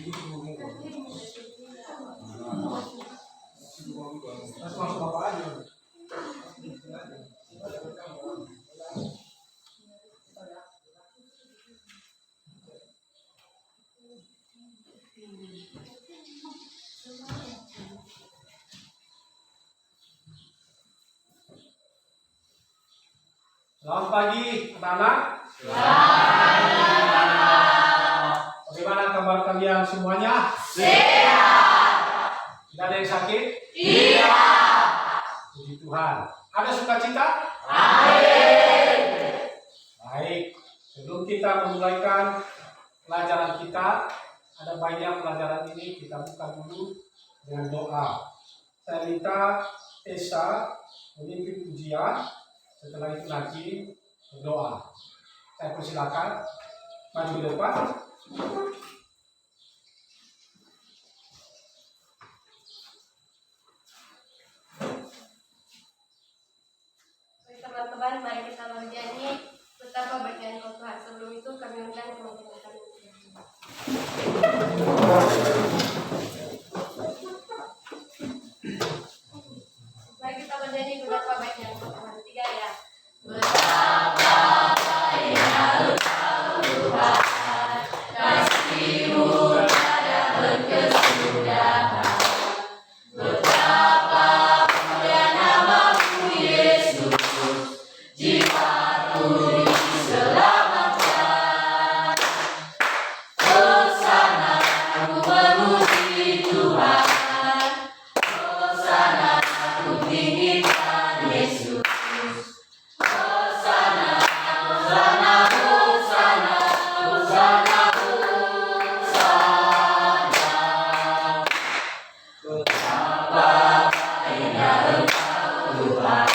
Selamat pagi, anak-anak. Bagaimana kabar kalian semuanya? Sehat. Tidak ada yang sakit? Tidak. Puji Tuhan. Ada sukacita? Baik. Sebelum kita memulaikan pelajaran kita, ada banyak pelajaran ini kita buka dulu dengan doa. Saya minta Esa memimpin pujian. Setelah itu nanti berdoa. Saya persilakan maju ke depan. Teman-teman, mari kita bernyanyi betapa berkenan Engkau Tuhan. Sebelum itu kami undang teman-teman kami. Mari kita bernyanyi betapa baiknya Engkau Tuhan. 3 ya. Betapa baiknya Engkau Tuhan, kasih-Mu tiada berkesudahan. Betapa mulia nama-Mu Yesus, jiwaku diselamatkan. Hosana, aku memuji Tuhan. Hosana, aku tinggikan Yesus. Hosana, Hosana, Hosana, Hosana, Hosana. Betapa baiknya Engkau Tuhan,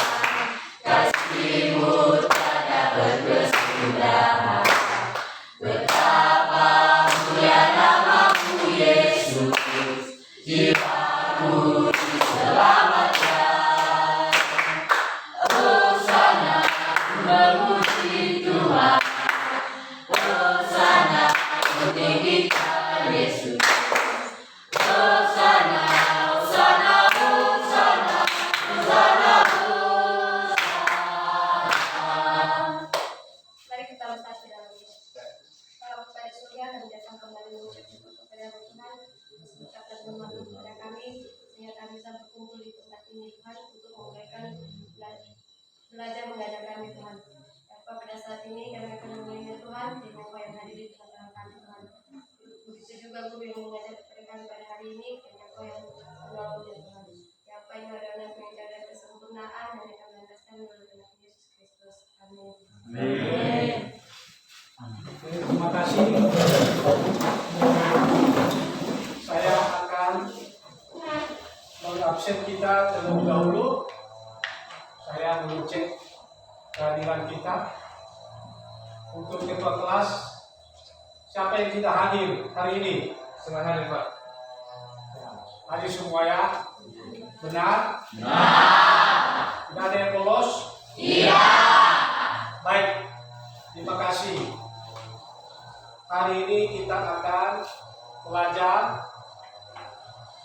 kasih-Mu tiada berkesudahan. Betapa mulia nama-Mu Yesus, jiwaku diselamatkan. Hosana, aku memuji Tuhan. Hosana, aku tinggikan Yesus. Hosana, Hosana, Hosana, Hosana, Hosana. Mari kita bersatu dalam doa. Bapa pada surga, kami datang kembali mengucap syukur kepada Tuhan atas berkat dan rahmat kepada kami, sehingga kami bisa berkumpul di tempat ini Tuhan untuk memulaikan belajar mengajar kami Tuhan. Bapa, pada saat ini kami akan mengingat Tuhan di Engkau yang hadir di tengah-tengah kami Tuhan. Begitu juga guru yang mengajar kepada kami pada hari ini, dan Engkau yang menolong dia Tuhan. Siapa yang ada dalam pengajaran dan kesempurnaan dan yang kami lantaskan melalui nama Yesus Kristus. Amin. Terima kasih. Saya akan mengabsen kita terlebih dahulu. Saya mengecek kehadiran kita. Untuk ketua kelas, siapa yang tidak hadir hari ini? Selamat hadir, Pak. Hadir semua ya? Benar? Tidak ada yang bolos? Iya. Baik. Terima kasih. Hari ini kita akan belajar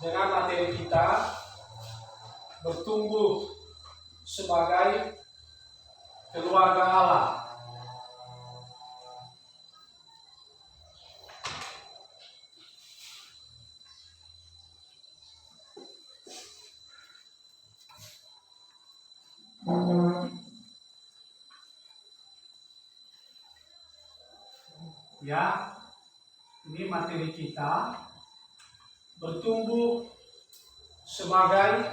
dengan materi kita bertumbuh sebagai keluarga Allah. Ya, ini materi kita bertumbuh sebagai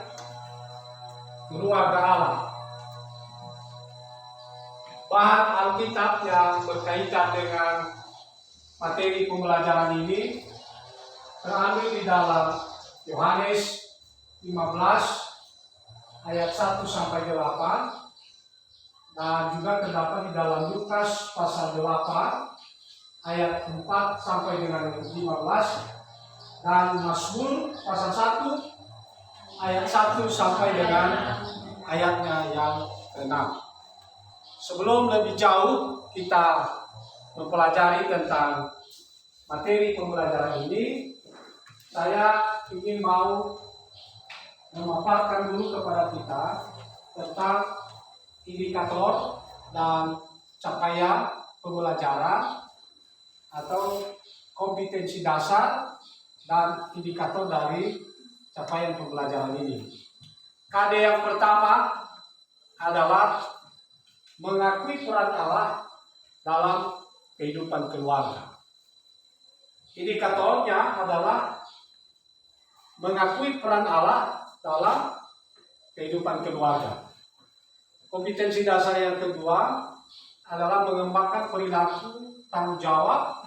keluarga Allah. Bahan Alkitab yang berkaitan dengan materi pembelajaran ini terambil di dalam Yohanes 15 ayat 1 sampai 8 dan juga terdapat di dalam Lukas pasal 8 ayat 4 sampai dengan 15 dan Mazmur pasal 1 ayat 1 sampai dengan ayatnya yang ke-6. Sebelum lebih jauh kita mempelajari tentang materi pembelajaran ini, saya ingin mau memaparkan dulu kepada kita tentang indikator dan capaian pembelajaran atau kompetensi dasar dan indikator dari capaian pembelajaran ini. KD yang pertama adalah mengakui peran Allah dalam kehidupan keluarga. Indikatornya adalah mengakui peran Allah dalam kehidupan keluarga. Kompetensi dasar yang kedua adalah mengembangkan perilaku tanggung jawab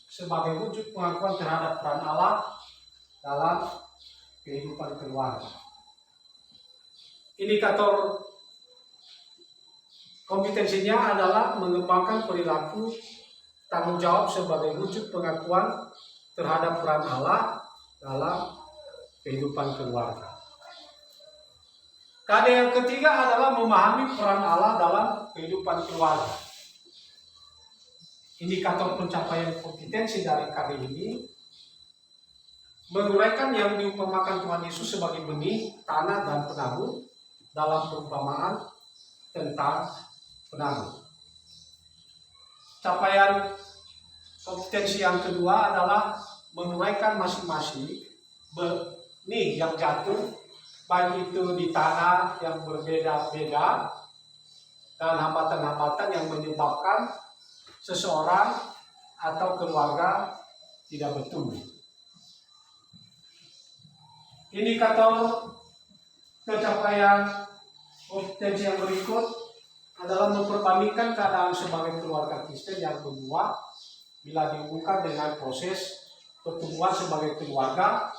sebagai wujud pengakuan terhadap peran Allah dalam kehidupan keluarga. Indikator kompetensinya adalah mengembangkan perilaku tanggung jawab sebagai wujud pengakuan terhadap peran Allah dalam kehidupan keluarga. KD yang ketiga adalah memahami peran Allah dalam kehidupan keluarga. Indikator pencapaian kompetensi dari KD ini menguraikan yang diumpamakan Tuhan Yesus sebagai benih, tanah, dan penabur dalam perumpamaan tentang penabur. Capaian kompetensi yang kedua adalah menguraikan masing-masing benih yang jatuh, baik itu di tanah yang berbeda-beda dan hambatan-hambatan yang menyebabkan seseorang atau keluarga tidak bertumbuh. Indikator pencapaian kompetensi yang berikut adalah memperbandingkan keadaan sebagai keluarga Kristen yang berbuah bila dihubungkan dengan proses pertumbuhan sebagai keluarga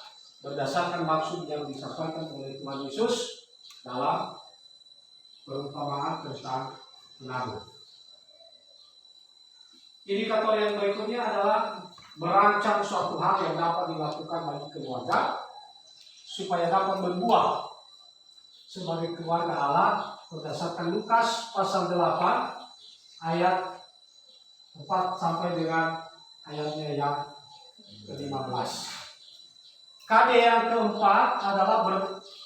berdasarkan maksud yang disampaikan oleh Tuhan Yesus dalam perumpamaan tentang penabur. Indikator yang berikutnya adalah merancang suatu hal yang dapat dilakukan bagi keluarga supaya dapat berbuah sebagai keluarga Allah berdasarkan Lukas pasal 8 ayat 4 sampai dengan ayatnya yang ke-15. KD yang keempat adalah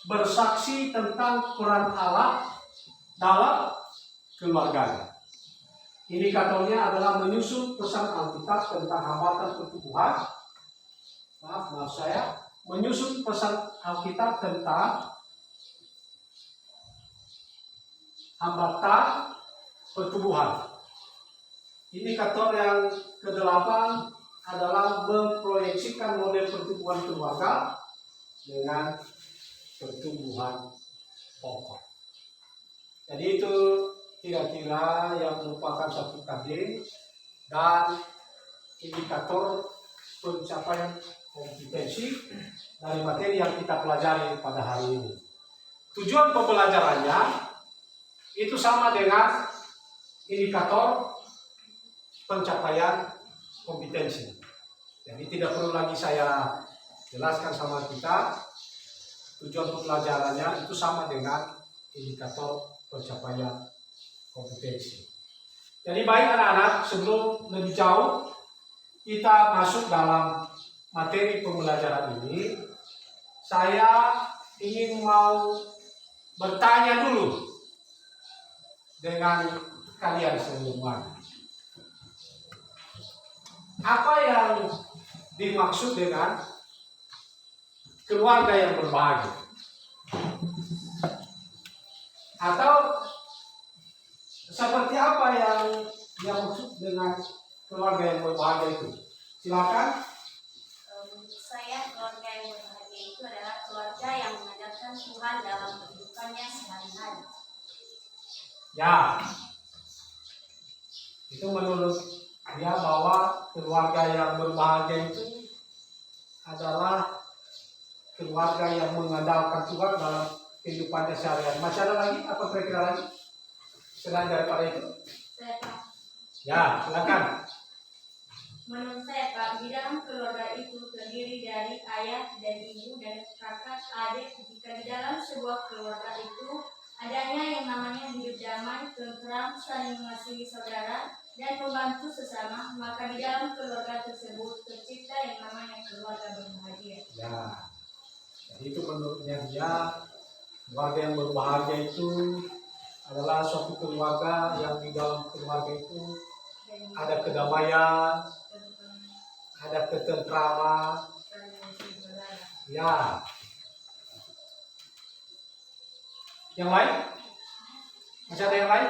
bersaksi tentang peran Allah dalam keluarga. Indikatornya adalah menyusun pesan Alkitab tentang hambatan pertumbuhan. Menyusun pesan Alkitab tentang hambatan pertumbuhan. Indikator yang kedelapan adalah memproyeksikan model pertumbuhan keluarga dengan pertumbuhan pokok. Jadi itu kira-kira yang merupakan satu KD dan indikator pencapaian kompetensi dari materi yang kita pelajari pada hari ini. Tujuan pembelajarannya itu sama dengan indikator pencapaian kompetensi. Jadi tidak perlu lagi saya jelaskan sama kita. Tujuan pembelajarannya itu sama dengan indikator pencapaian kompetensi. Jadi baik anak-anak, sebelum lebih jauh kita masuk dalam materi pembelajaran ini, saya ingin mau bertanya dulu dengan kalian semua. Apa yang dimaksud dengan keluarga yang berbahagia? Atau seperti apa yang maksud dengan keluarga yang berbahagia itu? Silakan. Saya keluarga yang berbahagia itu adalah keluarga yang mengandalkan Tuhan dalam kehidupannya sehari-hari. Ya, itu menurut dia bahwa keluarga yang berbahagia itu adalah keluarga yang mengandalkan Tuhan dalam kehidupannya sehari-hari. Masih ada lagi? Apa kira-kira lagi? Selain daripada itu? Ya, silakan. Menurut saya, Pak, di dalam keluarga itu terdiri dari ayah dan ibu dan kakak, adik. Jika di dalam sebuah keluarga itu adanya yang namanya hidup damai, tentram, saling mengasihi saudara, dan membantu sesama, maka di dalam keluarga tersebut tercipta yang namanya keluarga berbahagia. Ya, Jadi itu menurutnya dia, keluarga yang berbahagia itu adalah suatu keluarga yang di dalam keluarga itu ada kedamaian, ada ketentraman. Ya. Yang lain? Masih ada yang lain?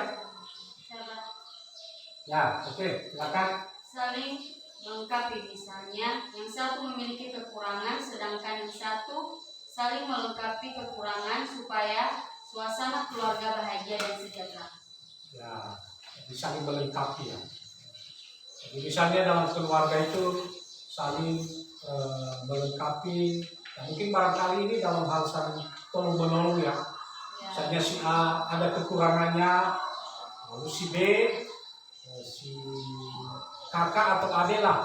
Ya, oke, silakan. Saling melengkapi, misalnya yang satu memiliki kekurangan sedangkan yang satu saling melengkapi kekurangan supaya suasana keluarga bahagia dan sejahtera. Ya, bisa saling melengkapi ya. Jadi misalnya dalam keluarga itu saling melengkapi. Ya, mungkin barangkali ini dalam hal saling tolong menolong ya. Misalnya si A ada kekurangannya, lalu si B, si kakak atau adik lah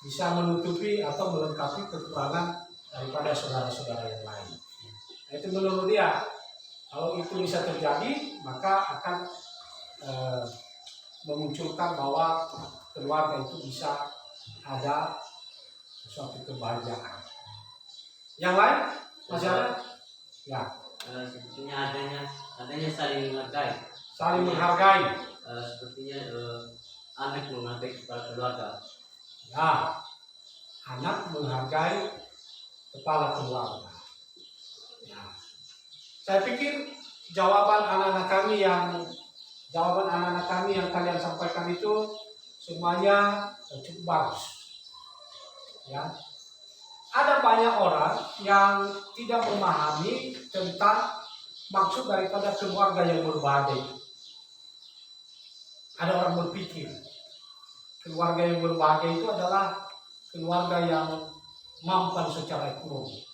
bisa menutupi atau melengkapi kekurangan daripada saudara-saudara yang lain. Nah, itu menurut dia, kalau itu bisa terjadi maka akan memunculkan bahwa keluarga itu bisa ada suatu kebahagiaan. Yang lain masih ada? Ya. Sepertinya adanya saling menghargai. Saling menghargai. Sepertinya anak menghargai kepala keluarga. Ya, anak menghargai kepala keluarga. Ya. Saya pikir jawaban anak-anak kami yang kalian sampaikan itu semuanya cukup bagus. Ya. Ada banyak orang yang tidak memahami tentang maksud daripada keluarga yang berbahagia. Ada orang berpikir keluarga yang berbahagia itu adalah keluarga yang mampan secara ekonomi.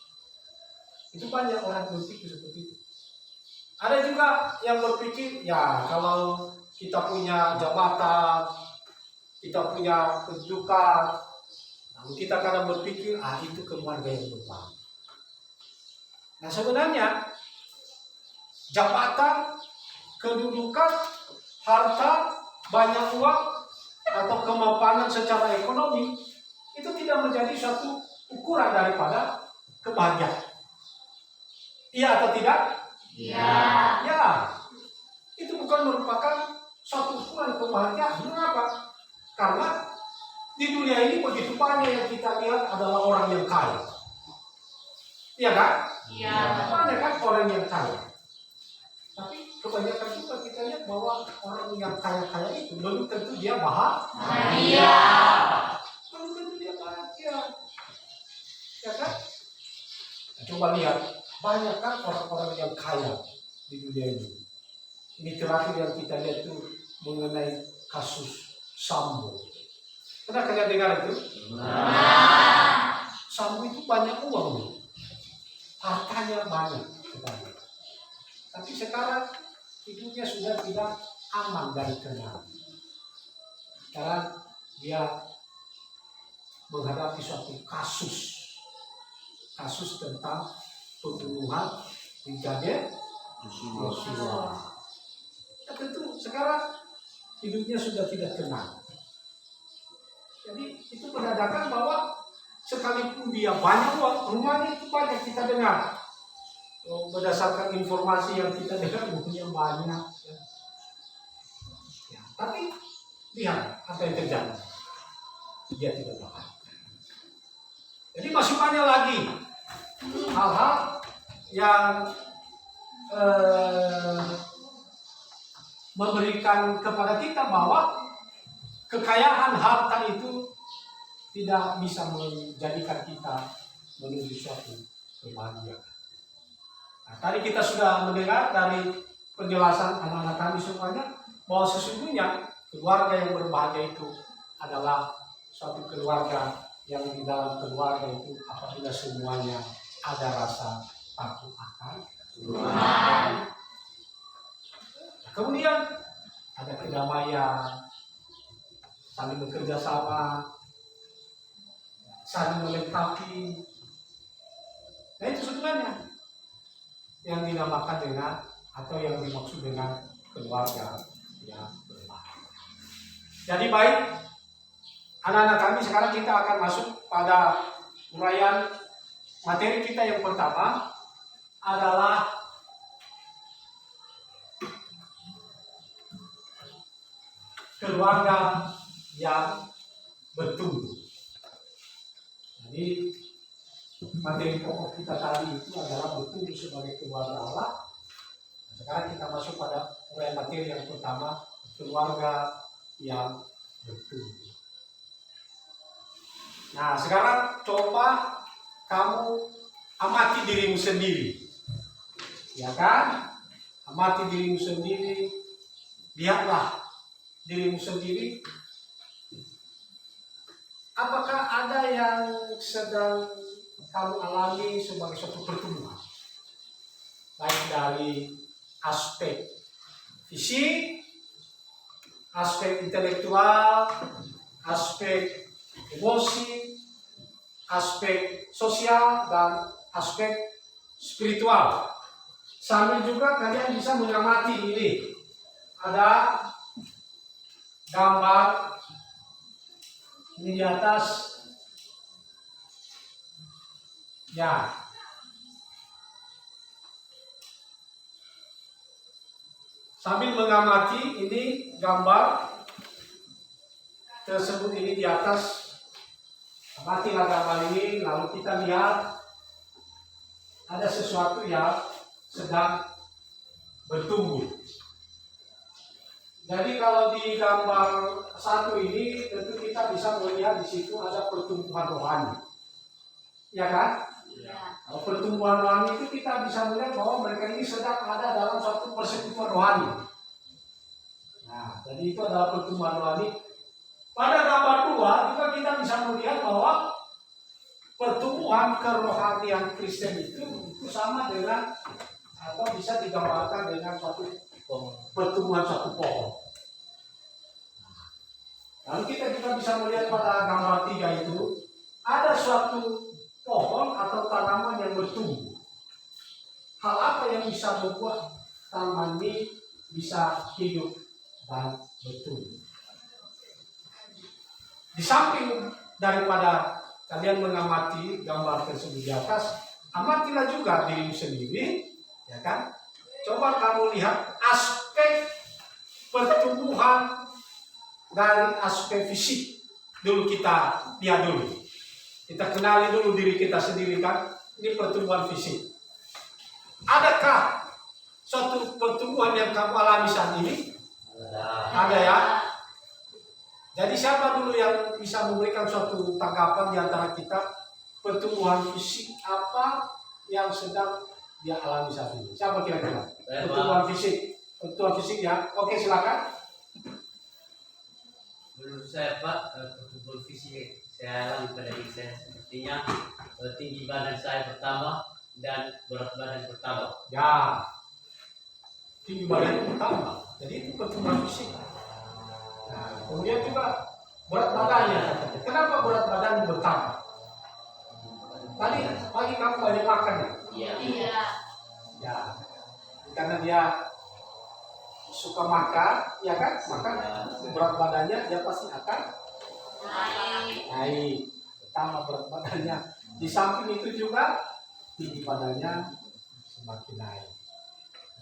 Itu banyak orang berpikir seperti itu. Ada juga yang berpikir, ya kalau kita punya jabatan, kita punya kedudukan, lalu kita kadang berpikir, itu keluarga yang berbahagia. Nah sebenarnya jabatan, kedudukan, harta, banyak uang, atau kemapanan secara ekonomi itu tidak menjadi suatu ukuran daripada kebahagiaan. Iya atau tidak? Iya. Ya, itu bukan merupakan suatu ukuran kebahagiaan. Mengapa? Karena di dunia ini begitu banyak yang kita lihat adalah orang yang kaya. Iya kan? Iya. Banyak kan orang yang kaya. Tapi kebanyakan juga kita lihat bahwa orang yang kaya-kaya itu belum tentu dia bahagia. Belum tentu dia bahagia. Ya kan? Coba lihat, banyak kan orang-orang yang kaya di dunia ini. Ini terakhir yang kita lihat itu mengenai kasus Sambo. Pernah kalian dengar itu? Sambo itu banyak uang, hartanya banyak. Tapi sekarang hidupnya sudah tidak aman dari kenal. Sekarang dia menghadapi suatu kasus tentang pembunuhan brigadir Yosua. Ya, tentu sekarang hidupnya sudah tidak tenang. Jadi itu menandakan bahwa sekalipun dia banyak uang, rumahnya itu banyak kita dengar. Berdasarkan informasi yang kita dengar, bukunya banyak. Ya, tapi lihat apa yang terjadi. Dia tidak bahagia. Jadi masih banyak lagi hal-hal yang memberikan kepada kita bahwa kekayaan harta itu tidak bisa menjadikan kita menuju suatu kebahagiaan. Nah, tadi kita sudah mendengar dari penjelasan anak-anak kami semuanya bahwa sesungguhnya keluarga yang berbahagia itu adalah suatu keluarga yang di dalam keluarga itu apabila semuanya ada rasa takut akan Tuhan. Kemudian ada kedamaian, saling bekerja sama, saling melengkapi. Nah itu sebenarnya yang dinamakan dengan atau yang dimaksud dengan keluarga yang berbahagia. Jadi baik, anak-anak kami sekarang kita akan masuk pada uraian materi kita yang pertama adalah keluarga yang bertumbuh. Jadi materi pokok kita tadi itu adalah bertumbuh sebagai keluarga Allah. Sekarang kita masuk pada uraian materi yang pertama, keluarga yang bertumbuh. Nah, sekarang coba kamu amati dirimu sendiri. Ya kan? Amati dirimu sendiri. Lihatlah dirimu sendiri. Apakah ada yang sedang kamu alami sebagai suatu pertumbuhan? Baik dari aspek fisik, aspek intelektual, aspek emosi, aspek sosial, dan aspek spiritual. Sambil juga kalian bisa mengamati ini. Ada gambar ini di atas. Ya. Sambil mengamati ini gambar tersebut ini di atas. Amatilah gambar ini, lalu kita lihat ada sesuatu yang sedang bertumbuh. Jadi kalau di gambar satu ini tentu kita bisa melihat di situ ada pertumbuhan rohani, ya kan? Ya. Kalau pertumbuhan rohani itu kita bisa melihat bahwa mereka ini sedang ada dalam suatu persekutuan rohani. Nah, jadi itu adalah pertumbuhan rohani. Pada gambar 2 juga kita bisa melihat bahwa pertumbuhan kerohanian Kristen itu sama dengan atau bisa digambarkan dengan suatu pertumbuhan suatu pohon. Lalu kita juga bisa melihat pada gambar 3 itu ada suatu pohon atau tanaman yang bertumbuh. Hal apa yang bisa membuat tanaman ini bisa hidup dan bertumbuh? Di samping daripada kalian mengamati gambar tersebut di atas, amatilah juga dirimu sendiri, ya kan? Coba kamu lihat aspek pertumbuhan dari aspek fisik. Dulu kita lihat dulu. Kita kenali dulu diri kita sendiri kan. Ini pertumbuhan fisik. Adakah suatu pertumbuhan yang kamu alami saat ini? Ada ya? Jadi siapa dulu yang bisa memberikan suatu tanggapan di antara kita pertumbuhan fisik apa yang sedang dia alami saat ini? Siapa kira-kira? Pertumbuhan fisik ya. Oke, silakan. Menurut saya Pak, pertumbuhan fisik saya alami pada diri saya sepertinya tinggi badan saya bertambah dan berat badan bertambah. Ya, tinggi badan bertambah. Jadi itu pertumbuhan fisik. Nah, kemudian juga berat badannya. Kenapa berat badan bertambah? Tadi pagi kamu banyak makan ya? Iya. Iya. Ya, karena dia suka makan, ya kan? Makan berat badannya dia pasti akan naik. Pertama berat badannya. Di samping itu juga tinggi badannya semakin naik.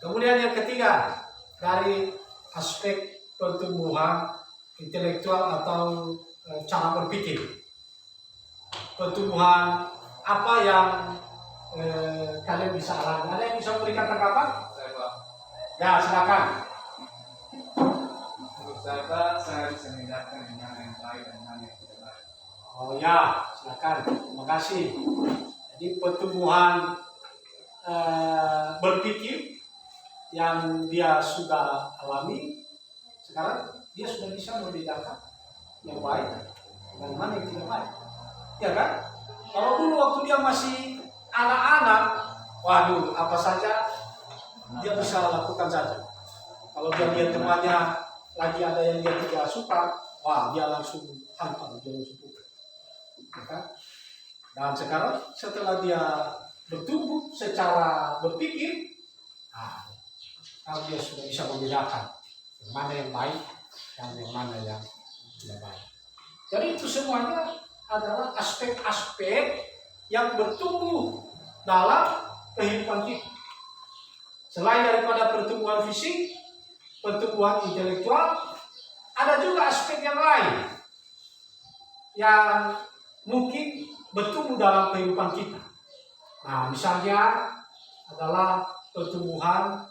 Kemudian yang ketiga dari aspek pertumbuhan intelektual atau cara berpikir. Pertumbuhan apa yang kalian bisa alami? Ada yang bisa memberikan tanggapan? Saya Pak, Ya, silakan. menurut saya Pak, saya bisa membedakan mana yang baik dan mana yang tidak baik. Oh ya, silakan. Terima kasih. Jadi pertumbuhan berpikir yang dia sudah alami, sekarang dia sudah bisa membedakan yang baik dan mana yang tidak baik. Ya kan? Kalau dulu waktu dia masih anak-anak, waduh, apa saja dia bisa lakukan saja. Kalau dia lihat temannya lagi ada yang dia tidak suka, wah dia langsung hantam, dia langsung pukul. Ya kan? Dan sekarang setelah dia bertumbuh secara berpikir, kalau dia sudah bisa membedakan yang mana yang baik dan yang mana yang tidak baik. Jadi itu semuanya adalah aspek-aspek yang bertumbuh dalam kehidupan kita. Selain daripada pertumbuhan fisik, pertumbuhan intelektual, ada juga aspek yang lain yang mungkin bertumbuh dalam kehidupan kita. Nah, misalnya adalah pertumbuhan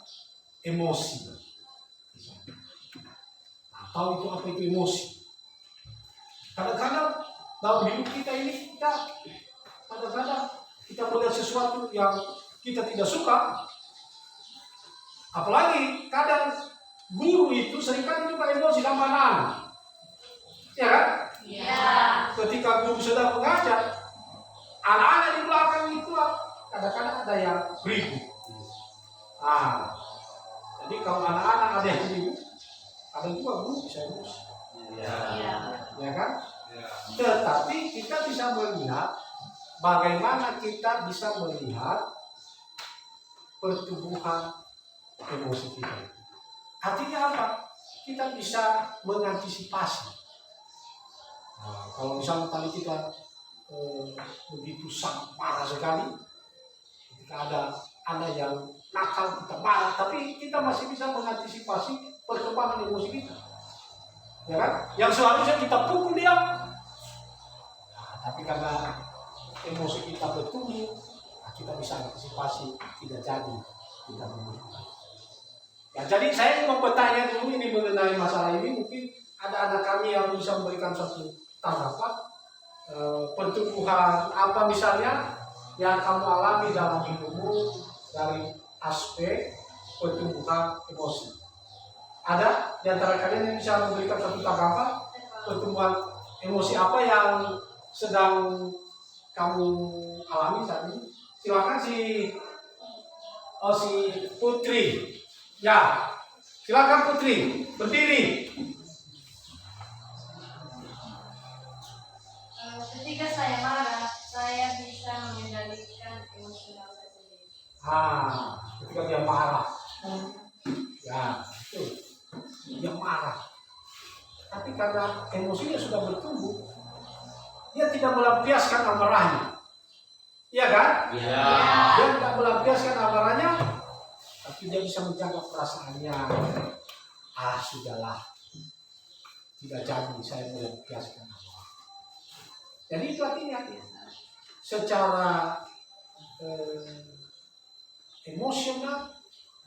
emosi. Tahu itu apa itu emosi? Kadang-kadang dalam hidup kita ini kadang-kadang kita melihat sesuatu yang kita tidak suka. Apalagi kadang guru itu seringkali juga emosi sama anak-anak. Ya kan? Iya. Ketika guru sedang mengajar, anak-anak di belakang itu kadang-kadang ada yang ribut. Jadi kalau anak-anak ada yang ribut, ada juga guru bisa emosi. Iya. Ya kan? Ya. Tetapi kita bisa melihat bagaimana kita bisa melihat pertumbuhan emosi kita. Artinya apa? Kita bisa mengantisipasi. Kalau misalnya tadi kita begitu sangat marah sekali, ketika ada anak yang nakal kita marah, tapi kita masih bisa mengantisipasi perkembangan emosi kita. Ya kan? Yang seharusnya kita pukul dia, tapi karena emosi kita bertumbuh, kita bisa antisipasi, tidak jadi kita memukul. Ya, jadi saya mau bertanya dulu ini mengenai masalah ini, mungkin ada anak kami yang bisa memberikan suatu tanggapan pertumbuhan apa misalnya yang kamu alami dalam hidupmu dari aspek pertumbuhan emosi. Ada di antara kalian yang bisa memberikan suatu tanggapan pertumbuhan emosi apa yang sedang kamu alami saat ini? Silakan si Putri. Ya, silakan Putri, berdiri. Ketika saya marah, saya bisa mengendalikan emosional saya sendiri. Ketika dia marah, ya, itu dia marah. Tapi karena emosinya sudah bertumbuh, dia tidak melampiaskan amarahnya. Iya kan? Iya. Dia tidak melampiaskan amarahnya, tapi dia bisa menjaga perasaannya. Sudahlah, tidak jadi saya melampiaskan amarah. Jadi itu artinya secara emosional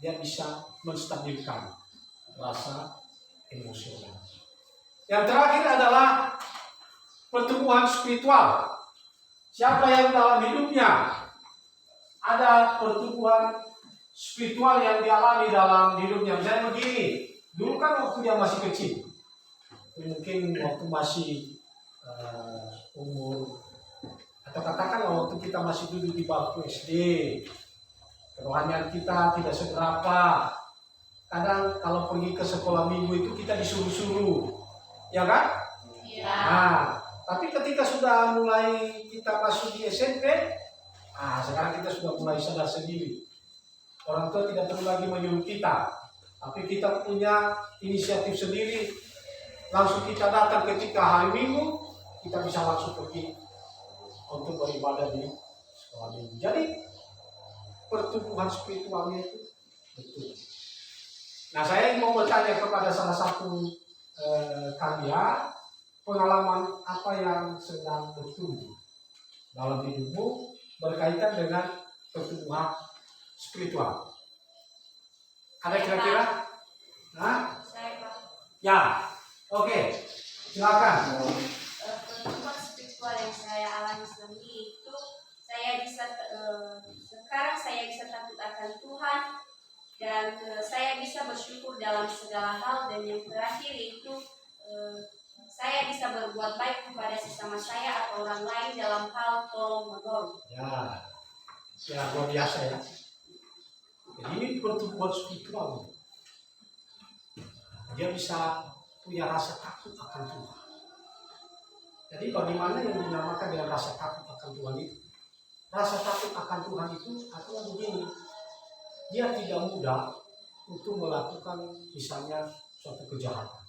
dia bisa menstabilkan rasa emosional. Yang terakhir adalah pertumbuhan spiritual. Siapa yang dalam hidupnya ada pertumbuhan spiritual yang dialami dalam hidupnya. Misalnya begini, dulu kan waktu dia masih kecil, mungkin waktu masih umur, atau katakanlah waktu kita masih duduk di bangku SD, kerohanian kita tidak seberapa. Kadang kalau pergi ke sekolah minggu itu kita disuruh-suruh, ya kan? Iya. Tapi ketika sudah mulai kita masuk di SMP, sekarang kita sudah mulai sadar sendiri. Orang tua tidak perlu lagi menyuruh kita, tapi kita punya inisiatif sendiri. Langsung kita datang ketika hari Minggu, kita bisa langsung pergi untuk beribadah di sekolah minggu. Jadi pertumbuhan spiritualnya itu betul. Nah, saya mau bertanya kepada salah satu kalian, pengalaman apa yang sedang bertumbuh dalam hidupmu berkaitan dengan pertumbuhan spiritual? Ada kira-kira? Saya Pak. Ya, oke. Silakan. Pertumbuhan spiritual yang saya alami selama ini itu sekarang saya bisa takut akan Tuhan dan saya bisa bersyukur dalam segala hal, dan yang terakhir itu saya bisa berbuat baik kepada sesama saya atau orang lain dalam hal tolong menolong. Ya luar biasa ya. Jadi ini pertumbuhan spiritual. Dia bisa punya rasa takut akan Tuhan. Jadi bagaimana yang dinamakan dengan rasa takut akan Tuhan itu? Rasa takut akan Tuhan itu adalah begini. Dia tidak mudah untuk melakukan misalnya suatu kejahatan.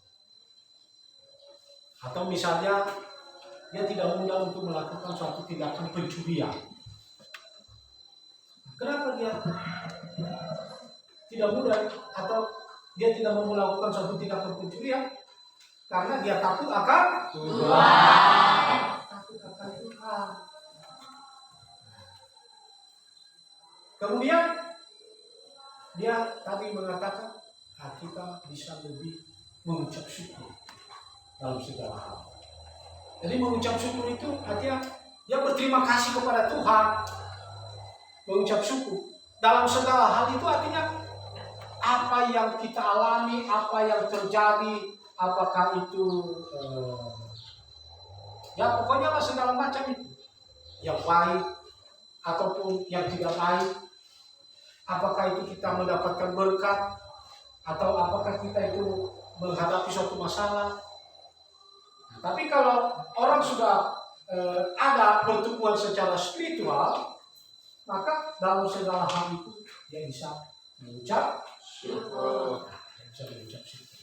Atau misalnya dia tidak mudah untuk melakukan suatu tindakan pencurian. Kenapa dia tidak mudah atau dia tidak mau melakukan suatu tindakan pencurian? Karena dia takut akan Tuhan. Takut akan Tuhan. Kemudian dia tadi mengatakan kita bisa lebih mengucap syukur dalam segala hal. Jadi mengucap syukur itu artinya dia berterima kasih kepada Tuhan. Mengucap syukur dalam segala hal itu artinya apa yang kita alami, apa yang terjadi, apakah itu ya pokoknya lah segala macam itu, yang baik ataupun yang tidak baik, apakah itu kita mendapatkan berkat atau apakah kita itu menghadapi suatu masalah. Nah, tapi kalau orang sudah ada pertumbuhan secara spiritual, maka dalam segala hal itu dia bisa mengucap syukur. Bisa mengucap syukur.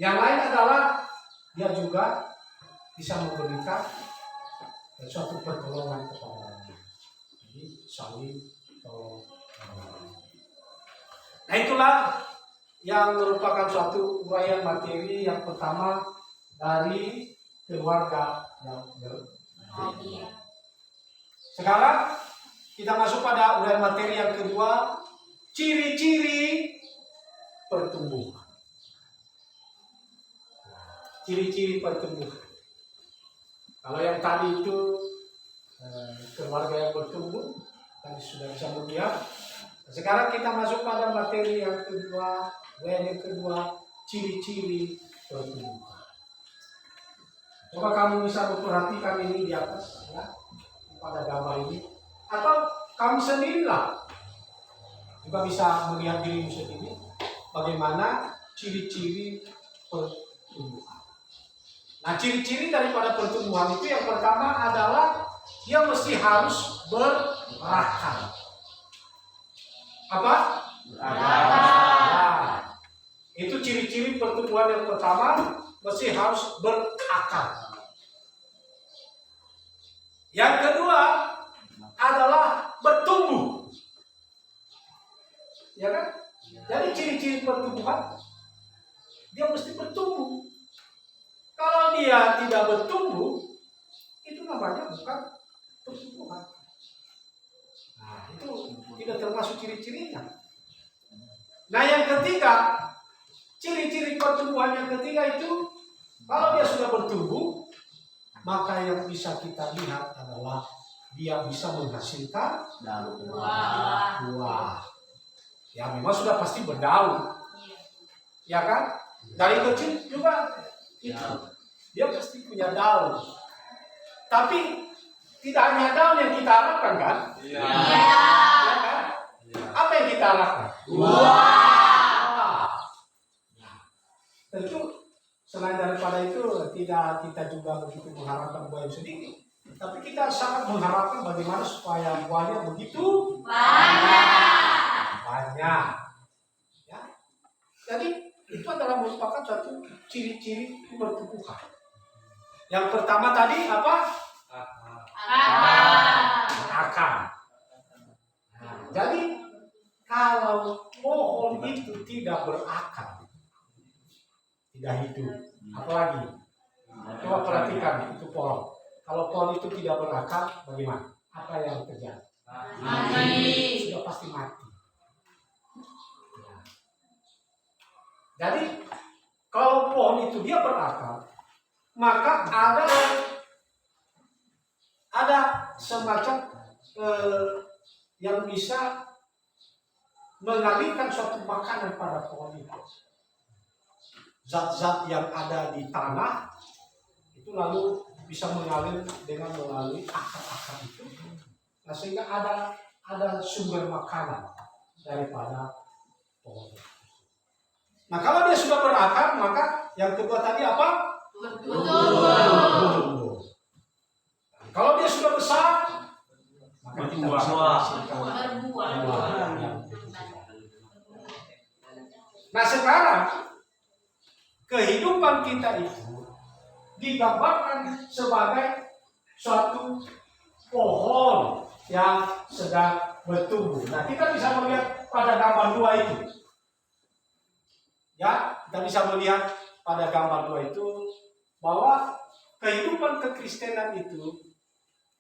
Yang lain adalah dia juga bisa memberikan suatu pertolongan kepada orang lain. Jadi saling tolong. Nah itulah yang merupakan suatu uraian materi yang pertama dari keluarga yang berbahagia. Sekarang kita masuk pada uraian materi yang kedua, ciri-ciri pertumbuhan. Ciri-ciri pertumbuhan. Kalau yang tadi itu keluarga yang bertumbuh, tadi sudah bisa melihat. Sekarang kita masuk pada materi yang kedua, uraian yang kedua, ciri-ciri pertumbuhan. Coba kamu bisa memperhatikan ini di atas, ya, pada gambar ini, atau kamu sendirilah juga bisa melihat dirimu sendiri bagaimana ciri-ciri pertumbuhan. Nah, ciri-ciri daripada pertumbuhan itu yang pertama adalah dia mesti harus berakar. Apa? Berakar. Itu ciri-ciri pertumbuhan yang pertama, mesti harus berakar. Yang kedua adalah bertumbuh. Ya kan? Jadi ciri-ciri pertumbuhan dia mesti bertumbuh. Kalau dia tidak bertumbuh, itu namanya bukan pertumbuhan. Nah, itu tidak termasuk ciri-cirinya. Nah, yang ketiga, ciri-ciri pertumbuhan yang ketiga itu kalau dia sudah bertumbuh, maka yang bisa kita lihat adalah dia bisa menghasilkan buah. Ya memang sudah pasti berdaun. Ya kan? Dari kecil juga itu. Dia pasti punya daun. Tapi tidak hanya daun yang kita harapkan kan? Iya. Ya kan? Apa yang kita harapkan? Buah. Tentu selain daripada itu tidak kita juga begitu mengharapkan buah yang sedikit, tapi kita sangat mengharapkan bagaimana supaya buahnya begitu banyak. Ya. Jadi itu adalah merupakan suatu ciri-ciri pertumbuhan. Yang pertama tadi apa? Akar. Nah, jadi kalau pohon itu tidak berakar, tidak hidup. Apalagi coba perhatikan itu pohon. Kalau pohon itu tidak berakar, bagaimana? Apa yang terjadi? Mati. Sudah pasti mati. Ya. Jadi kalau pohon itu dia berakar, maka ada semacam yang bisa mengalirkan suatu makanan pada pohon itu. Zat-zat yang ada di tanah itu lalu bisa mengalir dengan melalui akar-akar itu, nah, sehingga ada sumber makanan daripada pohon. Nah kalau dia sudah berakar, maka yang kedua tadi apa? Bertumbuh. Kalau dia sudah besar, maka kita bisa menghasilkan buah. Nah sekarang kehidupan kita itu digambarkan sebagai suatu pohon yang sedang bertumbuh. Nah, kita bisa melihat pada gambar 2 itu. Ya, kita bisa melihat pada gambar 2 itu bahwa kehidupan kekristenan itu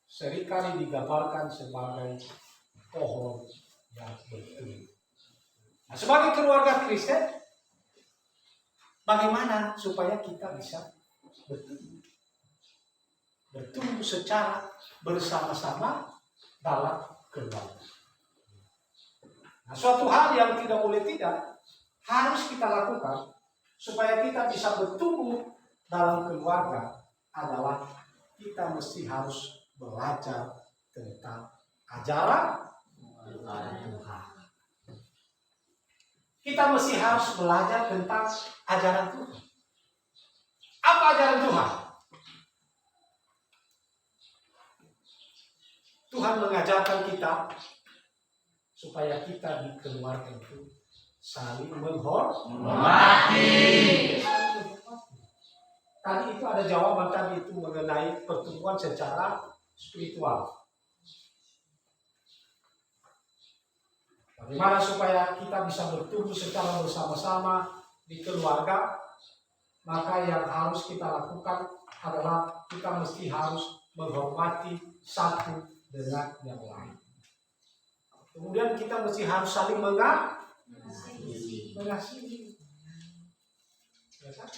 seringkali digambarkan sebagai pohon yang bertumbuh. Nah, sebagai keluarga Kristen, bagaimana supaya kita bisa bertumbuh? Bertumbuh secara bersama-sama dalam keluarga. Nah, suatu hal yang tidak boleh tidak harus kita lakukan supaya kita bisa bertumbuh dalam keluarga adalah kita mesti harus belajar tentang ajaran Tuhan. Kita mesti harus belajar tentang ajaran Tuhan. Apa ajaran Tuhan? Tuhan mengajarkan kita supaya kita di keluarga itu saling menghormati. Tadi itu ada jawaban tadi itu mengenai pertumbuhan secara spiritual. Bagaimana supaya kita bisa bertumbuh secara bersama-sama di keluarga? Maka yang harus kita lakukan adalah kita mesti harus menghormati satu dengan yang lain. Kemudian kita mesti harus saling mengasihi. Ya kan?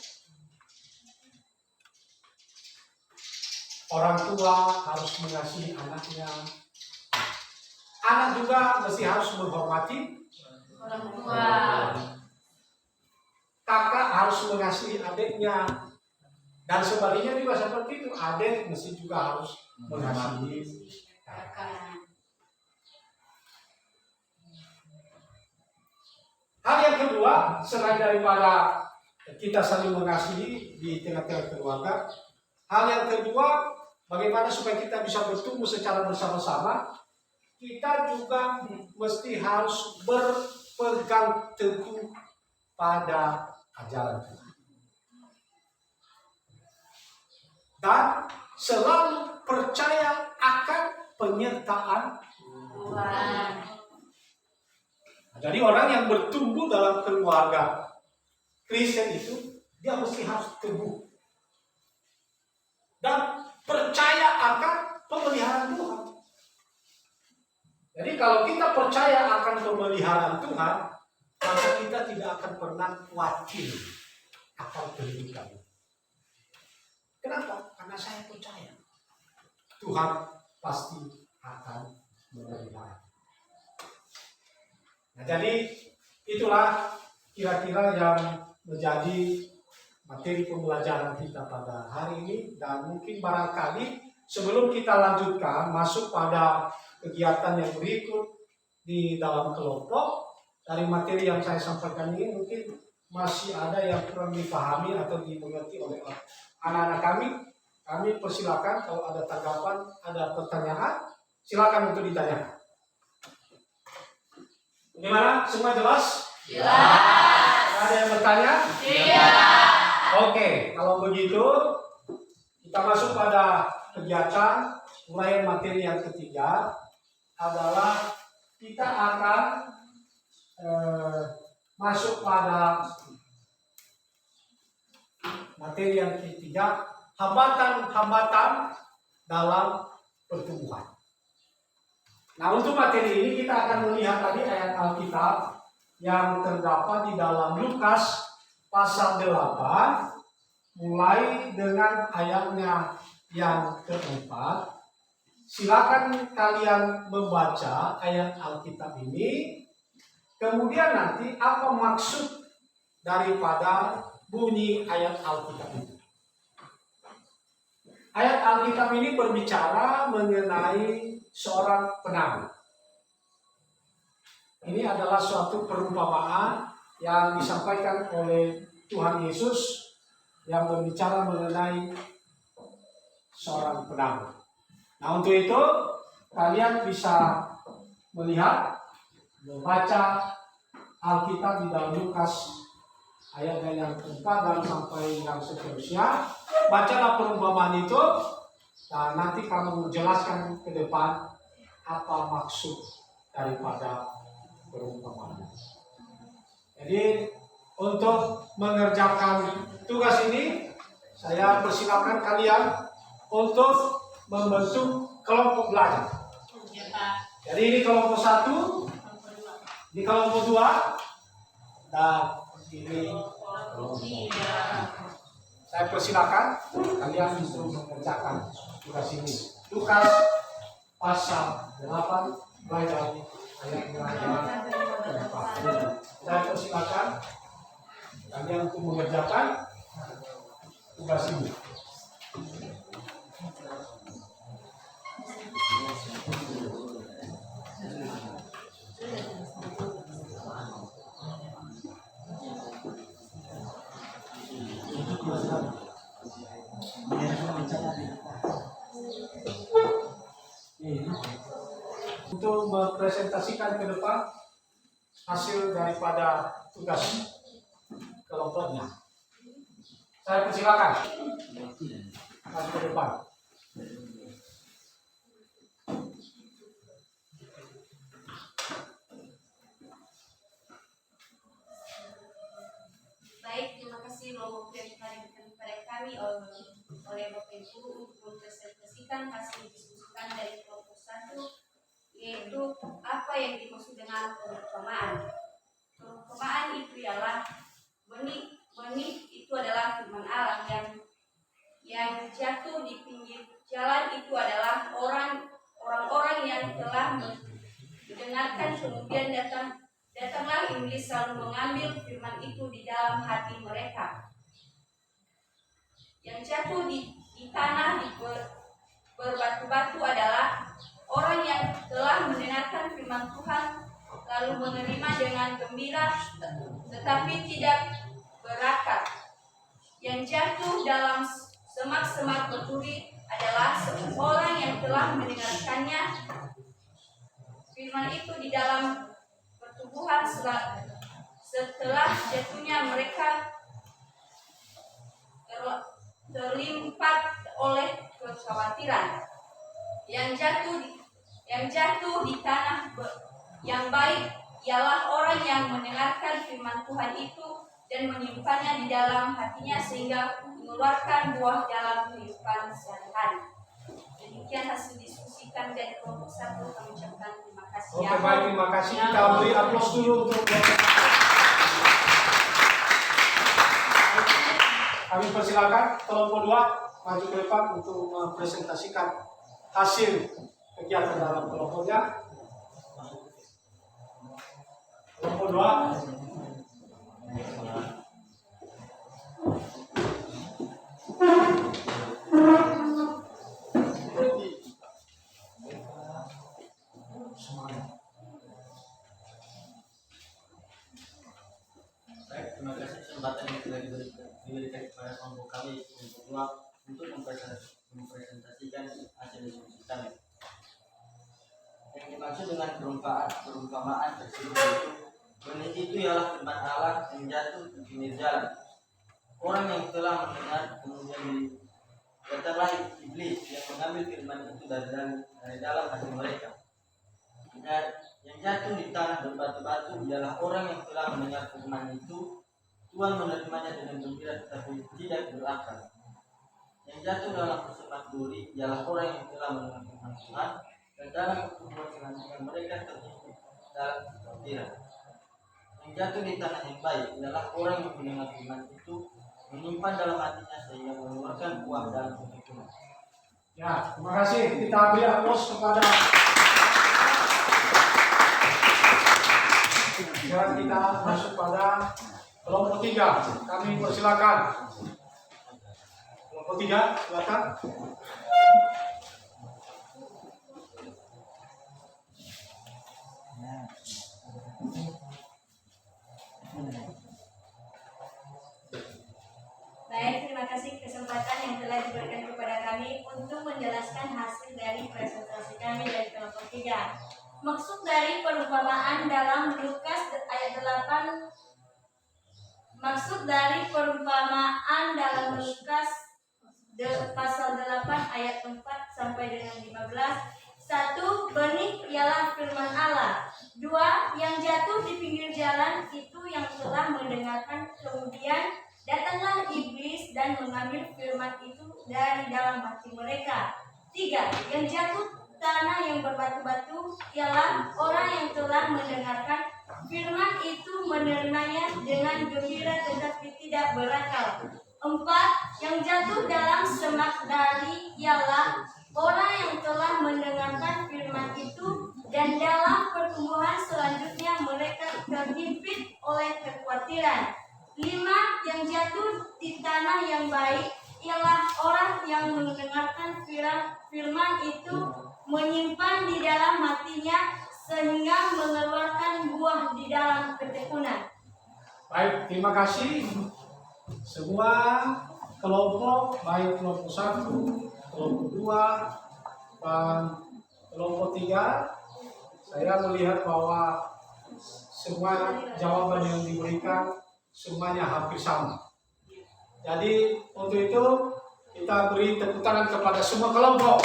Orang tua harus mengasihi anaknya. Anak juga mesti harus menghormati orang tua. Kakak harus mengasihi adiknya. Dan sebaliknya juga seperti itu. Adik mesti juga harus mengasihi kakak. Hal yang kedua, selain daripada kita saling mengasihi di tengah-tengah keluarga, hal yang kedua, bagaimana supaya kita bisa bertumbuh secara bersama-sama, kita juga mesti harus berpegang teguh pada ajaran Tuhan. Dan selalu percaya akan penyertaan Tuhan. Jadi orang yang bertumbuh dalam keluarga Kristen itu, dia mesti harus teguh dan percaya akan pemeliharaan Tuhan. Jadi kalau kita percaya akan pemeliharaan Tuhan, maka kita tidak akan pernah khawatir akan kehidupan. Kenapa? Karena saya percaya Tuhan pasti akan memelihara. Nah, jadi itulah kira-kira yang menjadi materi pembelajaran kita pada hari ini. Dan mungkin barangkali sebelum kita lanjutkan masuk pada kegiatan yang berikut di dalam kelompok, dari materi yang saya sampaikan ini mungkin masih ada yang kurang dipahami atau dimengerti oleh anak-anak kami. Kami persilakan kalau ada tanggapan, ada pertanyaan, silakan untuk ditanyakan. Gimana? Semua jelas? Jelas. Ada yang bertanya? Tidak. Oke, kalau begitu kita masuk pada kegiatan mulai materi yang ketiga adalah kita akan masuk pada materi yang ketiga, hambatan-hambatan dalam pertumbuhan. Nah, untuk materi ini kita akan melihat tadi ayat Alkitab yang terdapat di dalam Lukas pasal 8 mulai dengan ayatnya yang keempat. Silakan kalian membaca ayat Alkitab ini. Kemudian nanti apa maksud daripada bunyi ayat Alkitab itu. Ayat Alkitab ini berbicara mengenai seorang penabuh. Ini adalah suatu perumpamaan yang disampaikan oleh Tuhan Yesus yang berbicara mengenai seorang penabuh. Nah, untuk itu kalian bisa melihat, membaca Alkitab di dalam Lukas ayat yang keempat dan sampai yang seterusnya. Bacalah perumpamaan itu, dan nanti kamu jelaskan ke depan apa maksud daripada perumpamaan. Jadi untuk mengerjakan tugas ini, saya persilakan kalian untuk membentuk kelompok belajar. Jadi ini kelompok 1, ini kelompok 2, dan ini kelompok 3. Saya persilakan kalian untuk mengerjakan tugas ini. Lukas pasal 8 mulai dari ayat yang keempat. Saya persilakan kalian untuk mengerjakan tugas ini. Untuk mempresentasikan ke depan hasil daripada tugas kelompoknya. Saya persilakan maju ke depan. Baik, terima kasih Romo yang telah diberikan kepada kami oleh Bapak Ibu untuk mempresentasikan hasil diskusikan dari kelompok 1, yaitu apa yang dimaksud dengan perumpamaan. Perumpamaan itu ialah benih itu adalah firman Allah yang jatuh di pinggir jalan. Itu adalah orang-orang yang telah mendengarkan, kemudian datanglah iblis selalu mengambil firman itu di dalam hati mereka. Yang jatuh di tanah di berbatu-batu adalah orang yang telah mendengarkan firman Tuhan lalu menerima dengan gembira, tetapi tidak berakar. Yang jatuh dalam semak-semak berduri adalah seorang yang telah mendengarkannya firman itu di dalam pertumbuhan. Setelah jatuhnya mereka terlimpat oleh kekhawatiran. Yang jatuh di tanah yang baik ialah orang yang mendengarkan firman Tuhan itu dan menyimpannya di dalam hatinya sehingga mengeluarkan buah dalam kehidupan sehari-hari. Demikian hasil diskusikan dari kelompok 1. Kami ucapkan terima kasih. Oke, baik, terima kasih. Kita beri aplaus dulu untuk kami persilakan kelompok 2 maju ke depan untuk mempresentasikan hasil kegiatan dalam kelompoknya. Kelompok 2. Baik, terima kasih kesempatan yang telah diberikan kepada kelompok kami untuk mempresentasikan hasil diskusi kami. Yang dimaksud dengan perumpamaan tersebut itu benih itu ialah firman Allah yang jatuh di pinggir jalan. Orang yang telah mendengar kemudian datanglah iblis yang mengambil firman itu dari dalam hati mereka. Dan yang jatuh di tanah berbatu-batu ialah orang yang telah mendengar firman itu, Tuhan menerimanya dengan gembira tetapi tidak berakal. Yang jatuh dalam semak duri ialah orang yang telah mendengar firman Tuhan dan dalam pertumbuhan selanjutnya mereka terhimpit dalam kekhawatiran. Yang jatuh di tanah yang baik ialah orang yang mendengar firman itu, menyimpan dalam hatinya sehingga mengeluarkan buah dalam kehidupan. Ya, terima kasih. Kita beri aplaus kepada sekarang kita masuk pada kelompok 3. Kami persilakan. Kelompok 3, silakan. Baik, terima kasih kesempatan yang telah diberikan kepada kami untuk menjelaskan hasil dari presentasi kami dari kelompok 3. Maksud dari perumpamaan dalam Lukas ayat 8. Maksud dari perumpamaan dalam Lukas pasal 8 ayat 4 sampai dengan 15. 1. Benih jalan itu yang telah mendengarkan. Kemudian datanglah iblis dan mengambil firman itu dari dalam hati mereka. 3. Yang jatuh tanah yang berbatu-batu ialah orang yang telah mendengarkan firman itu, menerimanya dengan gembira tetapi tidak berakal. 4. Yang jatuh dalam semak dali ialah orang yang telah mendengarkan firman itu dan dalam pertumbuhan selanjutnya mereka terhimpit oleh kekhawatiran. 5. Yang jatuh di tanah yang baik ialah orang yang mendengarkan firman itu, menyimpan di dalam hatinya sehingga mengeluarkan buah di dalam ketekunan. Baik, terima kasih semua kelompok, baik kelompok 1, kelompok 2, dan kelompok 3. Saya melihat bahwa semua jawaban yang diberikan semuanya hampir sama. Jadi untuk itu kita beri tepuk tangan kepada semua kelompok.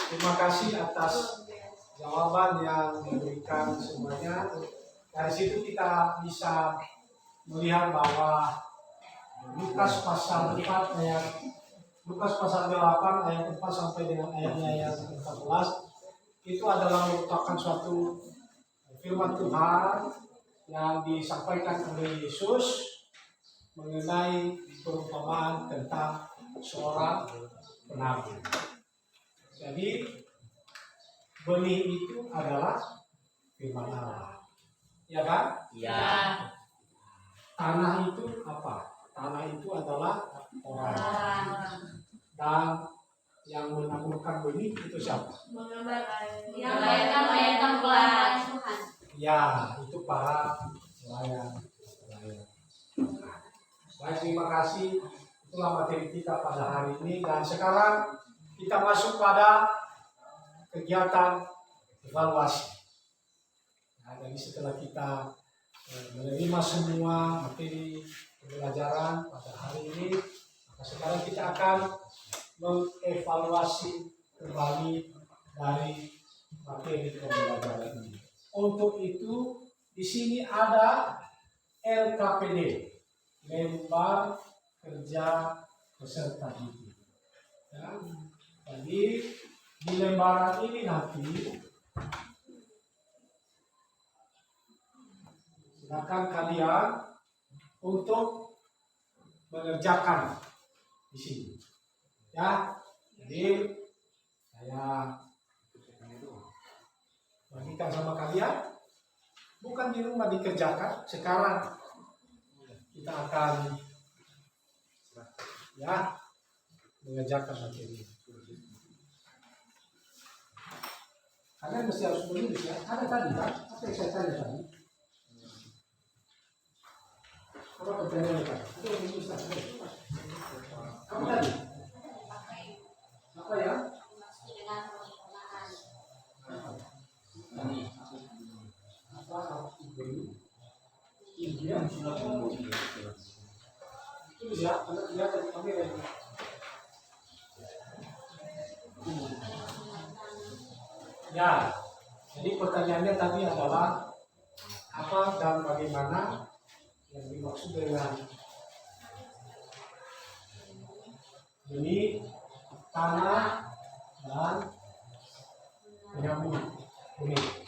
Terima kasih atas jawaban yang diberikan semuanya. Dari situ kita bisa melihat bahwa Lukas pasal 4 ayat Lukas pasal 8 ayat 4 sampai dengan ayatnya yang 14 itu adalah merupakan suatu firman Tuhan yang disampaikan oleh Yesus mengenai perumpamaan tentang seorang penabuh. Jadi benih itu adalah firman Allah, ya kan? Ya. Tanah itu apa? Tanah itu adalah orang. Dan yang menaburkan benih itu siapa? Melayani Tuhan. Ya, itu para pelayan. Baik, terima kasih. Itulah materi kita pada hari ini. Dan sekarang kita masuk pada kegiatan evaluasi. Nah, jadi setelah kita menerima semua materi pembelajaran pada hari ini, maka sekarang kita akan mengevaluasi kembali dari materi pembelajaran ini. Untuk itu, di sini ada LKPD, lembar kerja peserta didik. Ya. Jadi di lembaran ini nanti silakan kalian untuk mengerjakan di sini. Ya, jadi saya bagikan sama kalian, bukan di rumah dikerjakan. Sekarang kita akan ya mengerjakan materi. Kalian mesti harus menulis ya. Ada tadi kan? Apa yang saya tanya tadi? Apa pertanyaannya tadi? Ada yang menulis tadi? Apa tadi? Apa ya? Itu ya, anda lihat dari kamera ini. Ya, jadi pertanyaannya tadi adalah apa dan bagaimana yang dimaksud dengan benih, tanah, dan penyambung benih.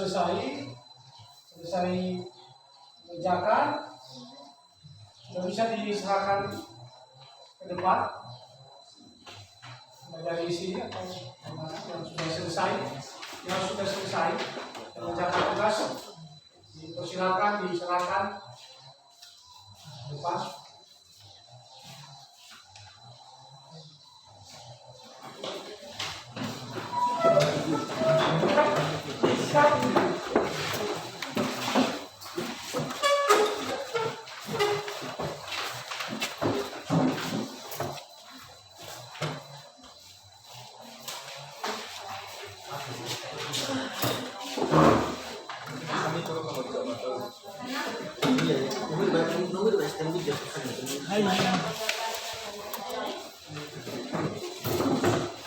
selesai mengerjakan, sudah bisa diserahkan ke depan dari sini atau yang sudah selesai mengerjakan tugas, dipersilakan diserahkan ke depan.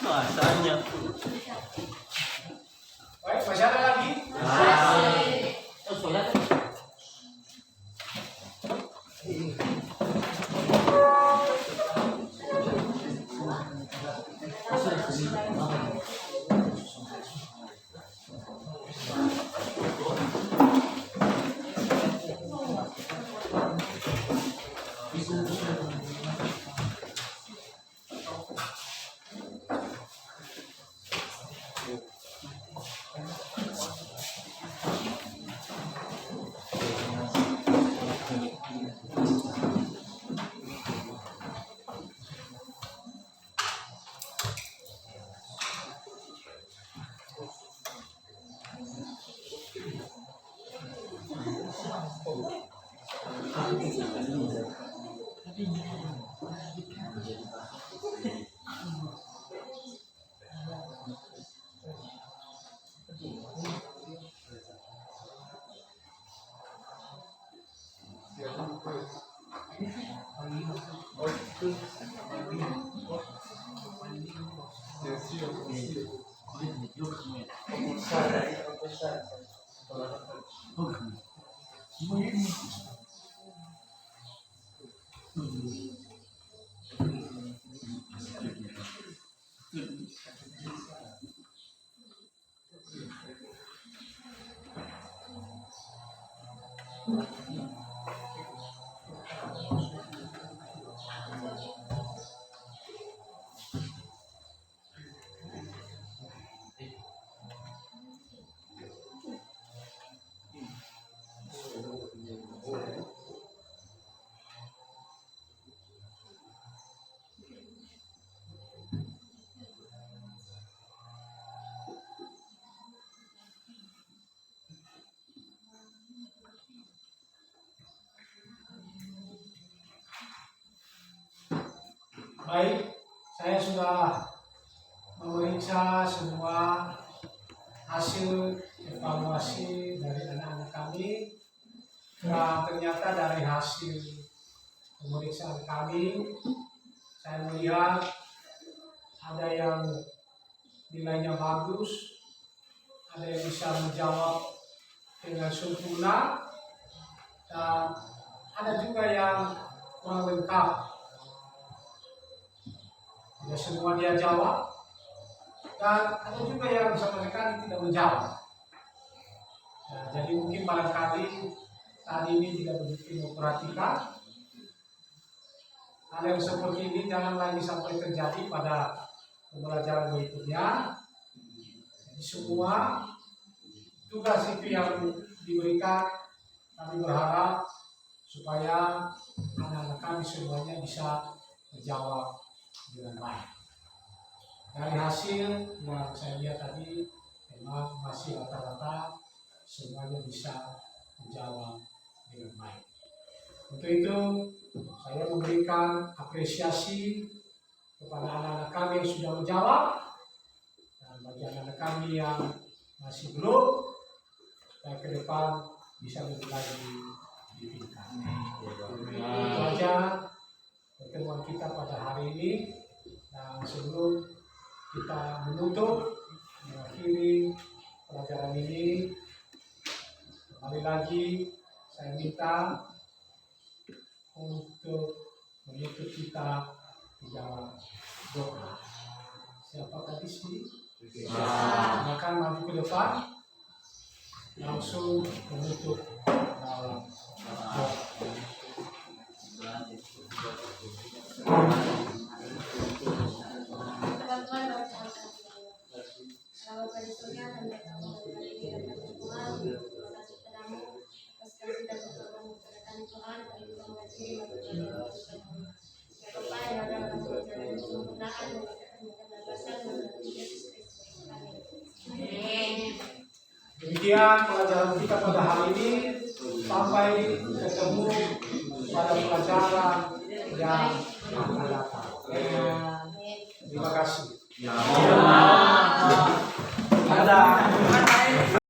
Masanya. Baik, masih ada lagi? Oh, sholat. Baik, saya sudah memeriksa semua hasil evaluasi dari anak-anak kami, dan ternyata dari hasil pemeriksaan kami, saya melihat ada yang nilainya bagus, ada yang bisa menjawab dengan sempurna, dan ada juga yang kurang lengkap. Tidak semua dia jawab, dan ada juga yang sama sekali tidak menjawab. Nah, jadi mungkin barangkali tadi ini tidak begitu memperhatikan. Hal yang seperti ini jangan lagi sampai terjadi pada pembelajaran berikutnya. Jadi semua tugas itu yang diberikan, kami berharap supaya anak-anak kami semuanya bisa menjawab dengan baik. Dari hasil yang saya lihat tadi memang masih rata-rata semuanya bisa menjawab dengan baik. Untuk itu saya memberikan apresiasi kepada anak-anak kami yang sudah menjawab, dan bagi anak-anak kami yang masih belum, supaya ke depan bisa lebih lagi ditingkatkan. Itu aja pertemuan kita pada hari ini. Dan sebelum kita menutup, mengakhiri pelajaran ini, kembali lagi saya minta untuk menutup kita di dalam doa. Siapa tadi sih? Silakan maju ke depan. langsung menutup dalam doa. Teman-teman baca Al-Fatihah. Kalau pada surga dan bertemu dengan Tuhan, terima kasih padamu atas kasih dan pertolongan kepada kami Tuhan, kami juga mengasihi Bapa yang ada dalam perjalanan kesempurnaan dan kebebasan melalui Yesus Kristus. Amin. Demikian pelajaran kita pada hari ini. Sampai ketemu pada pelajaran yang akan datang. Terima kasih. Ada.